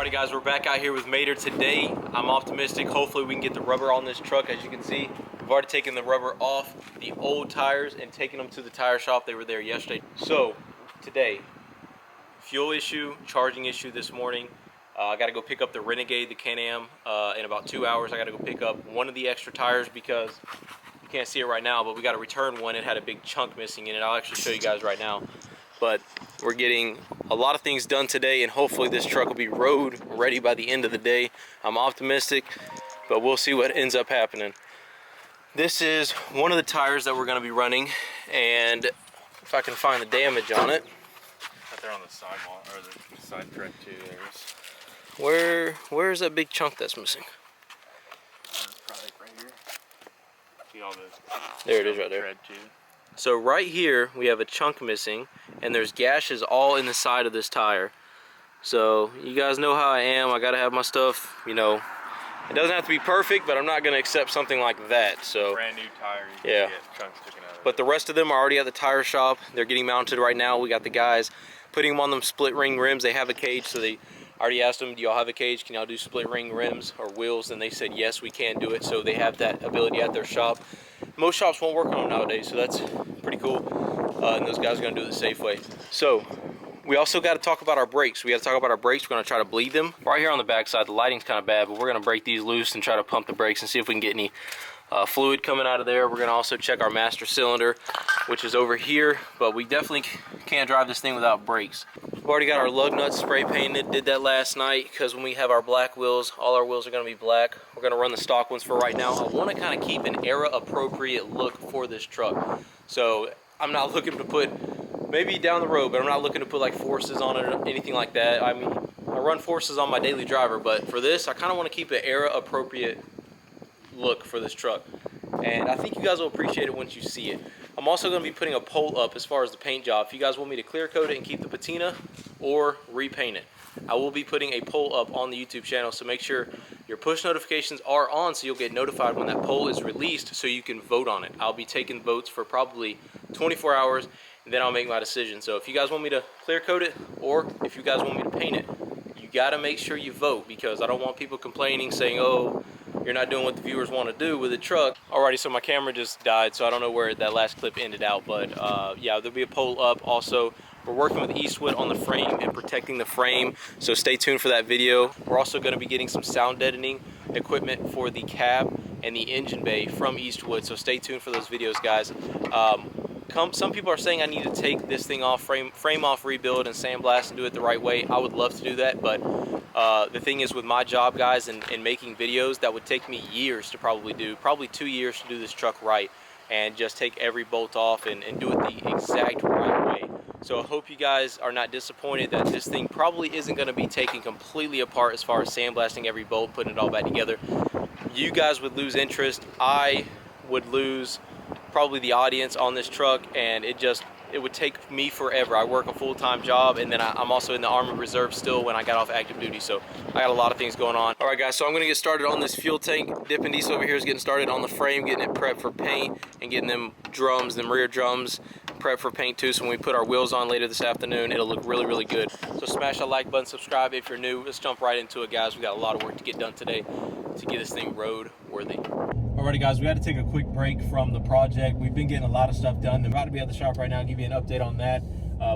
Alrighty guys, we're back out here with Mater today. I'm optimistic. Hopefully we can get the rubber on this truck. As you can see, we've already taken the rubber off the old tires and taken them to the tire shop. They were there yesterday. So today, fuel issue, charging issue this morning. I got to go pick up the Renegade, the Can-Am, in about 2 hours. I got to go pick up one of the extra tires because you can't see it right now, but we got to return one. It had a big chunk missing in it. I'll actually show you guys right now. But we're getting a lot of things done today, and hopefully this truck will be road ready by the end of the day. I'm optimistic, but we'll see what ends up happening. This is one of the tires that we're going to be running, and if I can find the damage on it. Right there on the sidewall, or the side tread too. Where's that big chunk that's missing? Probably right here. See all the there it is right there. tread too. So right here we have a chunk missing, and there's gashes all in the side of this tire. So you guys know how I am. I gotta have my stuff, you know, it doesn't have to be perfect, but I'm not gonna accept something like that. So brand new tire, you yeah, can get chunks sticking out of but the rest of them are already at the tire shop. They're getting mounted right now. We got the guys putting them on them split ring rims. They have a cage, so they already asked them, do y'all have a cage? Can y'all do split ring rims or wheels? And they said yes, we can do it. So they have that ability at their shop. Most shops won't work on them nowadays, so that's pretty cool. And those guys are gonna do it the safe way. So we also got to talk about our brakes. We got to talk about our brakes. We're gonna try to bleed them. Right here on the back side, the lighting's kind of bad, but we're gonna break these loose and try to pump the brakes and see if we can get any fluid coming out of there. We're gonna also check our master cylinder, which is over here, but we definitely can't drive this thing without brakes. We've already got our lug nuts spray painted. Did that last night because when we have our black wheels, all our wheels are gonna be black. We're gonna run the stock ones for right now. I want to kind of keep an era appropriate look for this truck. So I'm not looking to put, maybe down the road, but I'm not looking to put like forces on it or anything like that. I mean, I run forces on my daily driver, but for this, I kind of want to keep an era appropriate look for this truck, and I think you guys will appreciate it once you see it. I'm also going to be putting a pole up as far as the paint job. If you guys want me to clear coat it and keep the patina or repaint it, I will be putting a poll up on the YouTube channel, so make sure your push notifications are on so you'll get notified when that poll is released so you can vote on it. I'll be taking votes for probably 24 hours, and then I'll make my decision. So if you guys want me to clear coat it or if you guys want me to paint it, you got to make sure you vote, because I don't want people complaining saying, oh, you're not doing what the viewers want to do with the truck. Alrighty, so my camera just died, so I don't know where that last clip ended out, but yeah, there'll be a poll up. Also, we're working with Eastwood on the frame and protecting the frame, so stay tuned for that video. We're also going to be getting some sound deadening equipment for the cab and the engine bay from Eastwood, so stay tuned for those videos, guys. Some people are saying I need to take this thing off, frame off, rebuild, and sandblast and do it the right way. I would love to do that, but the thing is with my job, guys, and making videos, that would take me years to probably do, probably 2 years to do this truck right, and just take every bolt off and do it the exact right way. So I hope you guys are not disappointed that this thing probably isn't going to be taken completely apart as far as sandblasting every bolt, putting it all back together. You guys would lose interest. I would lose probably the audience on this truck, and it would take me forever. I work a full-time job, and then I'm also in the Army Reserve still when I got off active duty, so I got a lot of things going on. All right, guys, so I'm gonna get started on this fuel tank. Dippin' Diesel over here is getting started on the frame, getting it prepped for paint, and getting them drums, them rear drums, prepped for paint too, so when we put our wheels on later this afternoon, it'll look really, really good. So smash that like button, subscribe if you're new. Let's jump right into it, guys. We got a lot of work to get done today to get this thing road worthy. Alrighty, guys, we had to take a quick break from the project. We've been getting a lot of stuff done. I'm about to be at the shop right now, give you an update on that.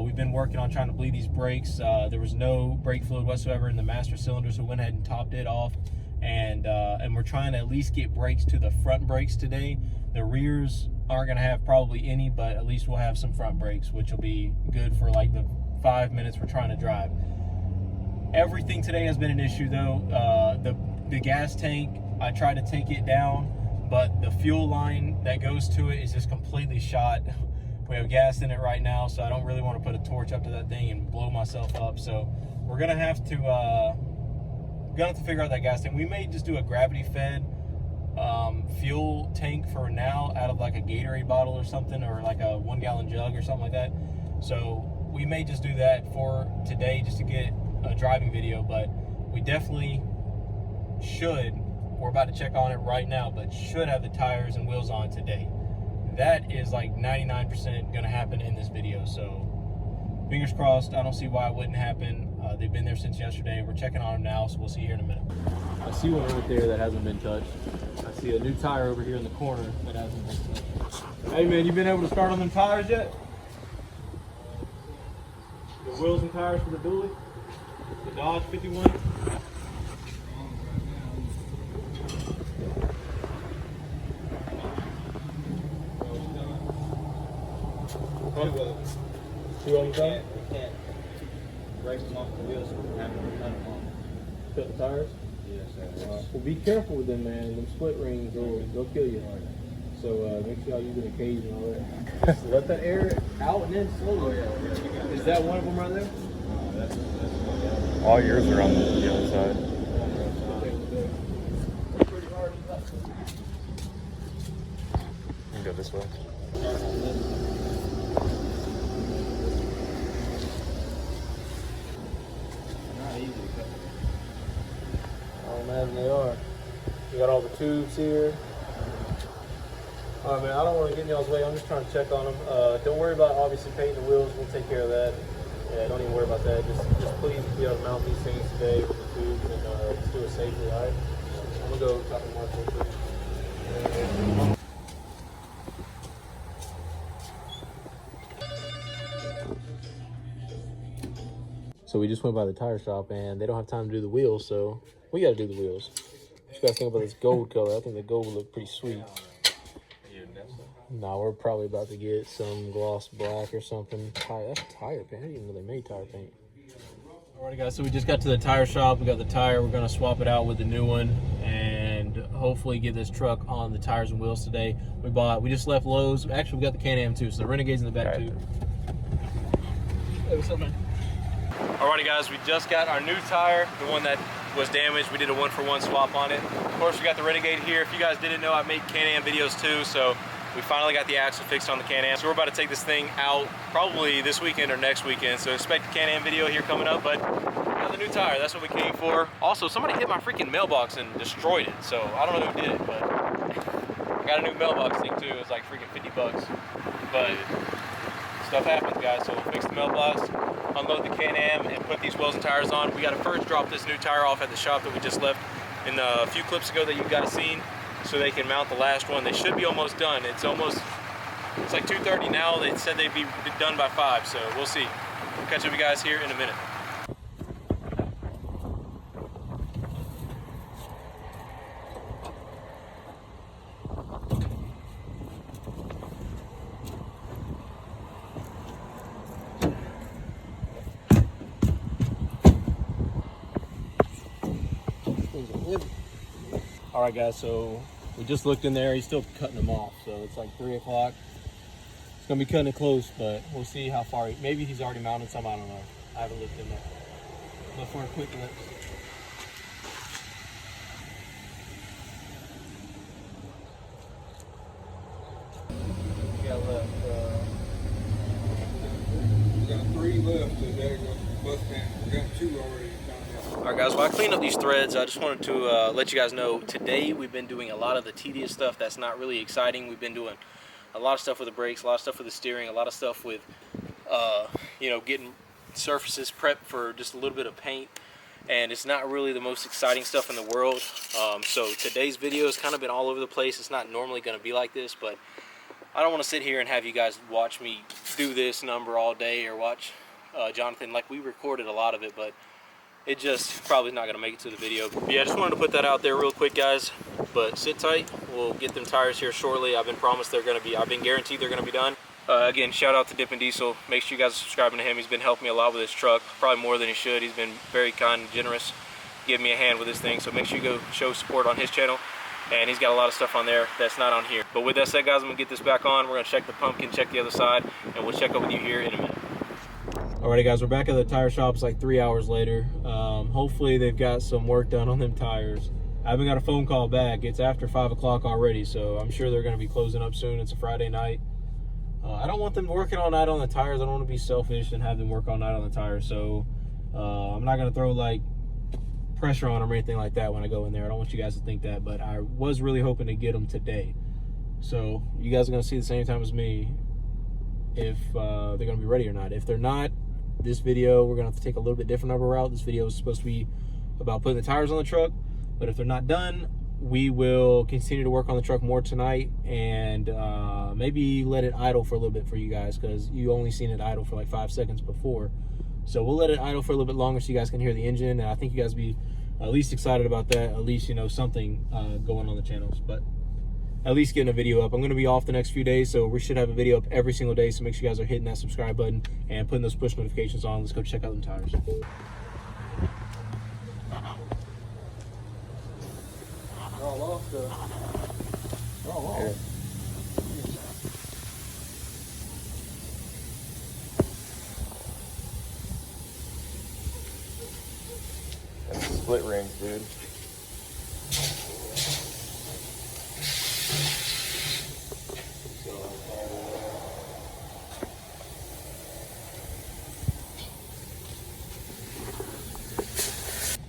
We've been working on trying to bleed these brakes. There was no brake fluid whatsoever in the master cylinder, so we went ahead and topped it off. And we're trying to at least get brakes to the front brakes today. The rears aren't gonna have probably any, but at least we'll have some front brakes, which will be good for like the 5 minutes we're trying to drive. Everything today has been an issue though. The gas tank, I tried to take it down, but the fuel line that goes to it is just completely shot. We have gas in it right now, so I don't really want to put a torch up to that thing and blow myself up. So we're gonna have to figure out that gas tank. We may just do a gravity fed fuel tank for now, out of like a Gatorade bottle or something, or like a 1 gallon jug or something like that. So we may just do that for today just to get a driving video, but we definitely should, we're about to check on it right now, but should have the tires and wheels on today. That is like 99% gonna happen in this video, so fingers crossed. I don't see why it wouldn't happen. They've been there since yesterday. We're checking on them now, so we'll see here in a minute. I see one right there that hasn't been touched. I see a new tire over here in the corner that hasn't been touched. Hey man, you been able to start on them tires yet? The wheels and tires for the dually? The Dodge 51? Two of them done? We can't break them off the wheels, so we have to cut them off. Cut the tires? Yes, sir. Well, be careful with them, man. Them split rings, they'll kill you. So make sure y'all using a cage and all that. So let that air out and then slowly. Is that one of them right there? All yours are on the other side. You can go this way. I imagine they are. You got all the tubes here. All right, man, I don't want to get in y'all's way. I'm just trying to check on them. Don't worry about obviously painting the wheels. We'll take care of that. Yeah, don't even worry about that. Just please be able to mount these things today with the tubes and just do it safely, all right? I'm going to go talk to Mark real quick. So we just went by the tire shop and they don't have time to do the wheels, so we got to do the wheels. What you guys think about this gold color? I think the gold would look pretty sweet. Nah, we're probably about to get some gloss black or something. That's tire paint. I didn't even know they made tire paint. Alrighty guys, so we just got to the tire shop. We got the tire. We're going to swap it out with the new one and hopefully get this truck on the tires and wheels today. We just left Lowe's. Actually, we got the Can-Am too, so the Renegade's in the back too. Hey, what's up, man? Alrighty guys, we just got our new tire, the one that was damaged. We did a 1-for-1 swap on it. Of course, we got the Renegade here. If you guys didn't know, I make Can-Am videos too, so we finally got the axle fixed on the Can-Am. So we're about to take this thing out probably this weekend or next weekend. So expect a Can-Am video here coming up, but got the new tire, that's what we came for. Also, somebody hit my freaking mailbox and destroyed it. So I don't know who did it, but I got a new mailbox thing too. It's like freaking 50 bucks. But stuff happens, guys. So we'll fix the mailbox, unload the Can-Am, and put these wheels and tires on. We got to first drop this new tire off at the shop that we just left in a few clips ago that you guys seen, so they can mount the last one. They should be almost done. It's like 2:30 now. They said they'd be done by 5, so we'll see. We'll catch up with you guys here in a minute. All right, guys, so we just looked in there. He's still cutting them off, so it's like 3 o'clock. It's gonna be cutting it close, but we'll see how far. Maybe he's already mounted some. I don't know. I haven't looked in there. But for a quick look. We got left. We got 3 left today. Bus stand. We got 2 already. Alright guys, while I clean up these threads, I just wanted to let you guys know today we've been doing a lot of the tedious stuff that's not really exciting. We've been doing a lot of stuff with the brakes, a lot of stuff with the steering, a lot of stuff with you know, getting surfaces prepped for just a little bit of paint, and it's not really the most exciting stuff in the world. So today's video has kind of been all over the place. It's not normally going to be like this, but I don't want to sit here and have you guys watch me do this number all day, or watch Jonathan. Like, we recorded a lot of it, but it just probably not going to make it to the video. But yeah, I just wanted to put that out there real quick, guys. But sit tight. We'll get them tires here shortly. I've been promised they're going to be, I've been guaranteed they're going to be done. Again, shout out to Dippin' Diesel. Make sure you guys are subscribing to him. He's been helping me a lot with this truck, probably more than he should. He's been very kind and generous, giving me a hand with this thing. So make sure you go show support on his channel. And he's got a lot of stuff on there that's not on here. But with that said, guys, I'm going to get this back on. We're going to check the pumpkin, check the other side, and we'll check up with you here in a minute. Alrighty guys, we're back at the tire shop. It's like 3 hours later. Hopefully they've got some work done on them tires. I haven't got a phone call back. It's after 5 o'clock already, so I'm sure they're going to be closing up soon. It's a Friday night. I don't want them working all night on the tires. I don't want to be selfish and have them work all night on the tires. So I'm not going to throw like pressure on them or anything like that when I go in there. I don't want you guys to think that, but I was really hoping to get them today. So you guys are going to see the same time as me if they're going to be ready or not. If they're not, this video, we're gonna have to take a little bit different of a route. This video is supposed to be about putting the tires on the truck, but if they're not done, we will continue to work on the truck more tonight, and maybe let it idle for a little bit for you guys, because you only seen it idle for like 5 seconds before. So we'll let it idle for a little bit longer so you guys can hear the engine, and I think you guys will be at least excited about that. At least, you know, something going on the channels, but at least getting a video up. I'm going to be off the next few days, so we should have a video up every single day, so make sure you guys are hitting that subscribe button and putting those push notifications on. Let's go check out them tires. They're all off the. They're all off. That's split rings, dude.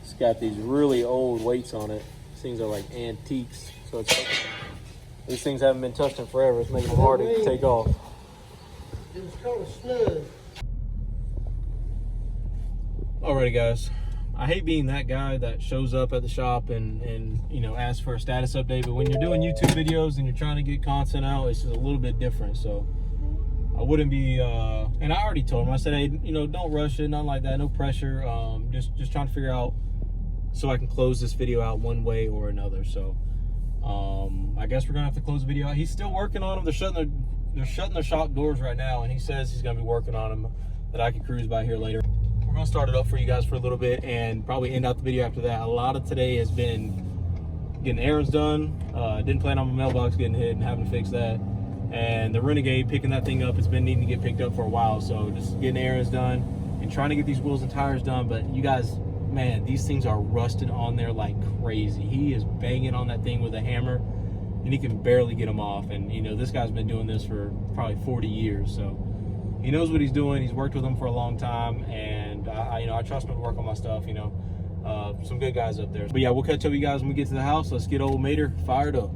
It's got these really old weights on it. These things are like antiques, so it's like, these things haven't been touched in forever. It's making them hard to take off. It was kind of snug. Alrighty, guys. I hate being that guy that shows up at the shop and you know, asks for a status update, but when you're doing YouTube videos and you're trying to get content out, it's just a little bit different. So I wouldn't be and I already told him, I said, hey, you know, don't rush it, nothing like that, no pressure. Just trying to figure out so I can close this video out one way or another. So I guess we're gonna have to close the video out. He's still working on them. They're shutting their shop doors right now, and he says he's gonna be working on them, that I can cruise by here later. We're gonna start it up for you guys for a little bit and probably end out the video after that. A lot of today has been getting errands done. Didn't plan on my mailbox getting hit and having to fix that. And the Renegade, picking that thing up, it's been needing to get picked up for a while. So just getting errands done and trying to get these wheels and tires done. But you guys, man, these things are rusted on there like crazy. He is banging on that thing with a hammer and he can barely get them off. And you know, this guy's been doing this for probably 40 years. So he knows what he's doing. He's worked with them for a long time, and I trust him to work on my stuff. You know, some good guys up there. But yeah, we'll catch up with you guys when we get to the house. Let's get old Mater fired up.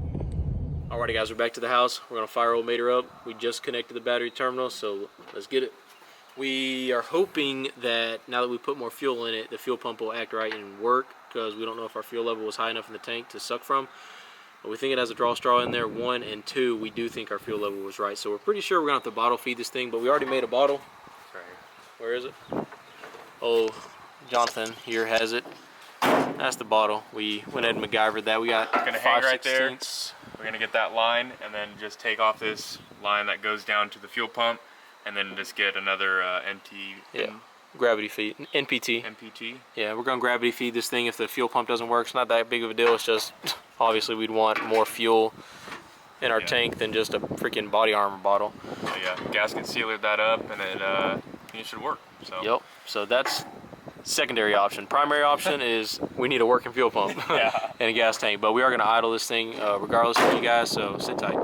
Alrighty, guys, we're back to the house. We're gonna fire old Mater up. We just connected the battery terminal, so let's get it. We are hoping that now that we put more fuel in it, the fuel pump will act right and work, because we don't know if our fuel level was high enough in the tank to suck from. But we think it has a draw straw in there, 1, and 2, we do think our fuel level was right. So we're pretty sure we're gonna have to bottle feed this thing, but we already made a bottle. Right here. Where is it? Oh, Jonathan here has it. That's the bottle. We went ahead and MacGyvered that. We got Gonna hang right there. We're gonna get that line and then just take off this line that goes down to the fuel pump, and then just get another gravity feed, NPT. Yeah, we're gonna gravity feed this thing if the fuel pump doesn't work. It's not that big of a deal. It's just obviously we'd want more fuel in our tank than just a freaking body armor bottle. So yeah, gasket sealer that up, and it should work. So. Yep. So that's secondary option. Primary option is we need a working fuel pump and a gas tank. But we are gonna idle this thing regardless of you guys. So sit tight.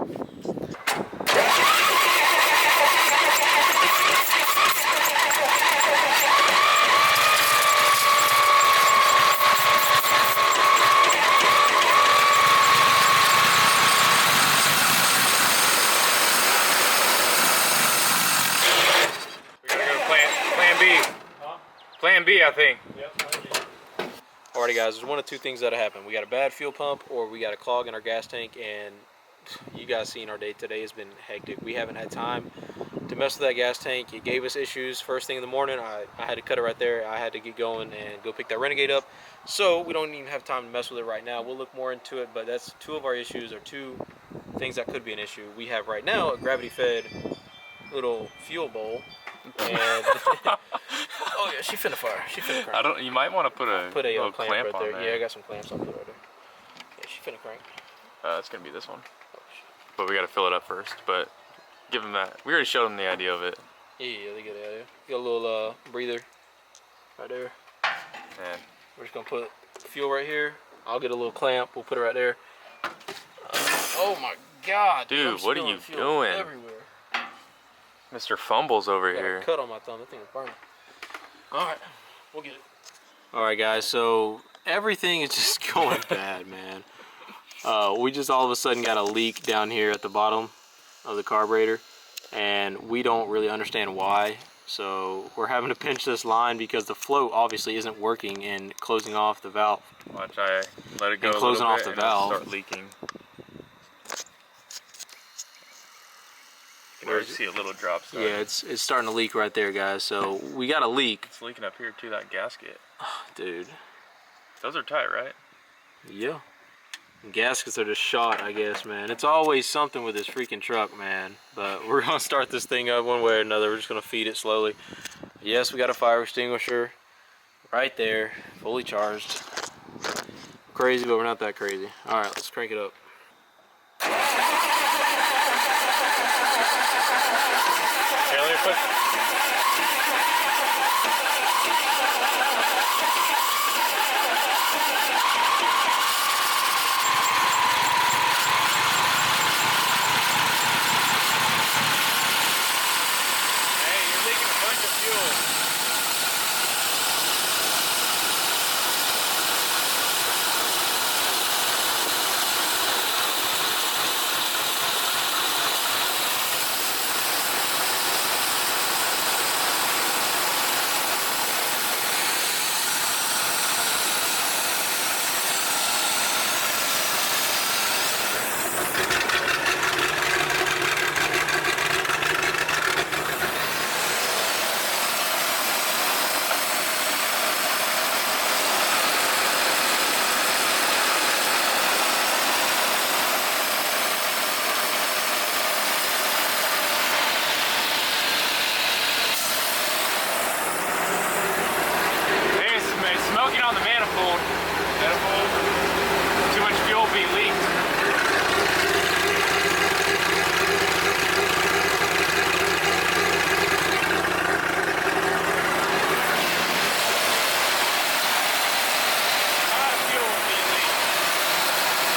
Plan B, I think. Yep. Alrighty, guys, there's one of two things that'll happen. We got a bad fuel pump, or we got a clog in our gas tank, and you guys seen our day today has been hectic. We haven't had time to mess with that gas tank. It gave us issues first thing in the morning. I had to cut it right there. I had to get going and go pick that Renegade up. So we don't even have time to mess with it right now. We'll look more into it, but that's two of our issues, or two things that could be an issue. We have right now a gravity-fed little fuel bowl. And oh yeah, she finna fire. She finna crank. You might want to put a little clamp right on there. Yeah, I got some clamps. I'll put right there. Yeah, she finna crank. It's gonna be this one. But we gotta fill it up first. But give them that. We already showed them the idea of it. Yeah, they get the idea. Got a little breather right there. And we're just gonna put fuel right here. I'll get a little clamp. We'll put it right there. Oh my God, dude, what are you doing? Everywhere. Mr. Fumbles over here. Cut on my thumb. That thing is burning. All right, we'll get it. All right, guys. So everything is just going bad, man. We just all of a sudden got a leak down here at the bottom of the carburetor, and we don't really understand why. So we're having to pinch this line because the float obviously isn't working and closing off the valve. Watch, I let it go And a closing little off bit the and it'll valve. start leaking. You can already see a little drop start. Yeah, it's starting to leak right there, guys. So we got a leak. It's leaking up here too, that gasket. Dude. Those are tight, right? Yeah. Gaskets are just shot, I guess, man. It's always something with this freaking truck, man. But we're gonna start this thing up one way or another. We're just gonna feed it slowly. Yes, we got a fire extinguisher right there, fully charged. Crazy, but we're not that crazy. All right, let's crank it up. Okay, let me put... on the manifold. Too much fuel being leaked. A lot of fuel being leaked.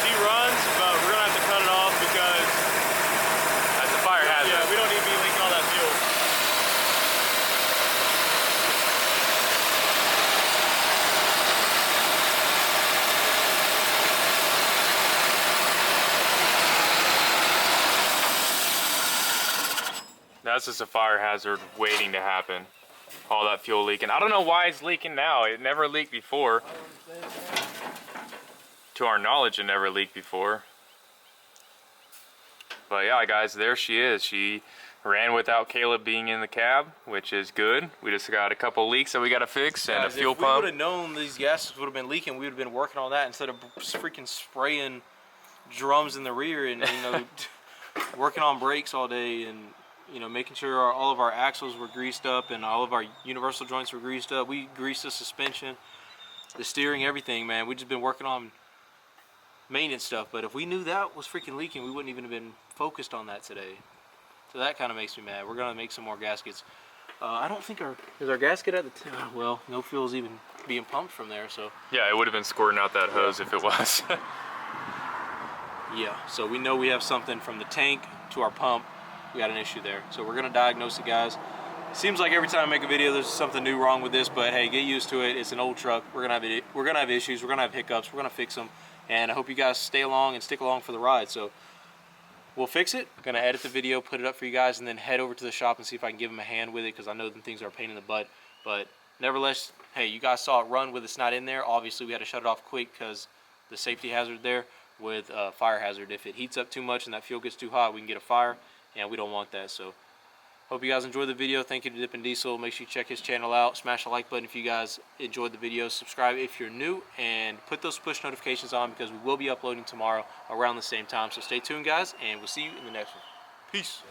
She runs, but we're gonna have to cut it off because that's a fire hazard. Yeah, we don't need to be leaking all that fuel. That's just a fire hazard waiting to happen. All that fuel leaking. I don't know why it's leaking now. It never leaked before. To our knowledge, it never leaked before. But yeah, guys, there she is. She ran without Caleb being in the cab, which is good. We just got a couple leaks that we got to fix and Guys, a fuel if we pump. would have known these gaskets would have been leaking, we would have been working on that instead of freaking spraying drums in the rear and, you know, working on brakes all day and, you know, making sure all of our axles were greased up and all of our universal joints were greased up. We greased the suspension, the steering, everything, man. We just been working on maintenance stuff. But if we knew that was freaking leaking, we wouldn't even have been focused on that today. So that kind of makes me mad. We're gonna make some more gaskets. I don't think is our gasket at the well, no fuel's even being pumped from there, so Yeah, it would have been squirting out that hose if it was. yeah. So we know we have something from the tank to our pump. We got an issue there, so we're gonna diagnose it, guys. Seems like every time I make a video there's something new wrong with this, but hey, get used to it. It's an old truck. We're gonna have issues, we're gonna have hiccups, we're gonna fix them, and I hope you guys stay along and stick along for the ride. So we'll fix it. I'm gonna edit the video, put it up for you guys, and then head over to the shop and see if I can give them a hand with it, because I know them things are a pain in the butt. But nevertheless, hey, you guys saw it run with it's not in there. Obviously we had to shut it off quick because the safety hazard there with fire hazard. If it heats up too much and that fuel gets too hot, we can get a fire, and we don't want that. So hope you guys enjoyed the video. Thank you to Dippin' Diesel. Make sure you check his channel out. Smash the like button if you guys enjoyed the video. Subscribe if you're new, and put those push notifications on because we will be uploading tomorrow around the same time. So stay tuned, guys, and we'll see you in the next one. Peace.